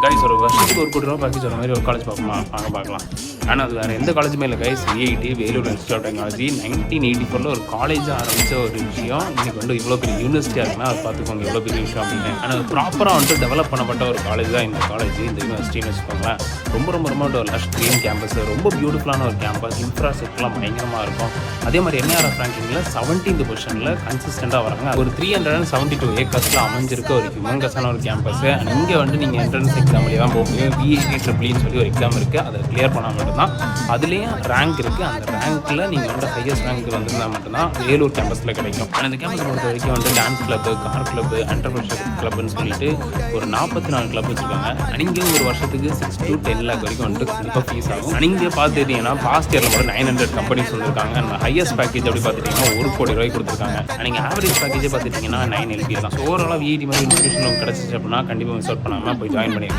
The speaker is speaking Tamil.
கைஸ் ஒரு வருஷத்துக்கு ஒரு கோடி ரூபா பேக்கேஜ் வர மாதிரி ஒரு காலேஜ் பார்ப்போமா வாங்க பார்க்கலாம். ஆனால் அது வேறு எந்த காலேஜுமே இல்லை guys. VIT Vellore institute of technology 1984 ஒரு காலேஜாக ஆரம்பித்த ஒரு விஷயம் இன்னைக்கு வந்து இவ்வளோ பெரிய யூனிவர்சிட்டியாக இருக்குன்னா அது பார்த்துக்கோங்க எவ்வளோ பெரிய விஷயம் அப்படின்னு. ஆனால் ப்ராப்பராக வந்துட்டு டெவலப் பண்ணப்பட்ட ஒரு காலேஜ் தான் இந்த காலேஜ், இந்த யூனிவர்சிட்டின்னு வச்சுக்கோங்களேன். ரொம்ப ரொம்ப ரொம்ப ஒரு லஷ் க்ரீன் கேம்பஸ், ரொம்ப பியூட்டிஃபுல்லான ஒரு கேம்பஸ், இன்ஃப்ராஸ்ட்ரக்சர்லாம் பயங்கரமாக இருக்கும். அதே மாதிரி என்ஆர்எஃப் ரேங்கிங்கில் 17th பொசிஷனில் கன்சிஸ்டண்ட்டாக வராங்க. ஒரு 372 ஏக்கர்ஸில் அமைஞ்சிருக்க ஒரு ஹியூமங்கஸான ஒரு கேம்பஸ். அண்ட் இங்கே வந்து நீங்கள் என்ட்ரன்ஸ் எக்ஸாம் வழியாக தான் போக முடியும். விஐடி ட்ரிபிள்னு சொல்லி ஒரு எக்ஸாம் இருக்குது, அதை கிளியர் பண்ணால் மட்டும்தான். அதுலேயும் ரேங்க் இருக்குது, அந்த ரேங்க்கில் நீங்கள் வந்து ஹையஸ்ட் ரேங்க் வந்திருந்தால் மட்டும்தான் வேலூர் கேம்பஸில் கிடைக்கும். அந்த கேம்பஸ் பொறுத்த வரைக்கும் வந்து dance club, car club, entrepreneurship கிளப்னு சொல்லிட்டு ஒரு 44 கிளப் வச்சுருக்காங்க. அங்கே ஒரு வருஷத்துக்கு 6 to 10 lakh வரைக்கும் வந்துட்டு கண்டிப்பாக ஃபீஸ் ஆகும். நீங்கள் பார்த்துட்டீங்கன்னா பாஸ்ட் இயரில் மட்டும் 900 கம்பெனிஸ் வந்திருக்காங்க. ஹையஸ்ட் பேக்கேஜ் அப்படி பார்த்துட்டிங்கன்னா 1 கோடி ரூபாய் கொடுத்துருக்காங்க. நீங்கள் ஆவரேஜ் பேக்கேஜே பார்த்துட்டிங்கன்னா 9 LP தான். ஸோ ஓவராலாக விஐடி மாதிரி இன்ஸ்டியூஷன் கிடச்சிச்சு அப்படின்னா கண்டிப்பாக மிஸ் அவுட் பண்ணாமல் போய் ஜாயின் பண்ணிடுங்க.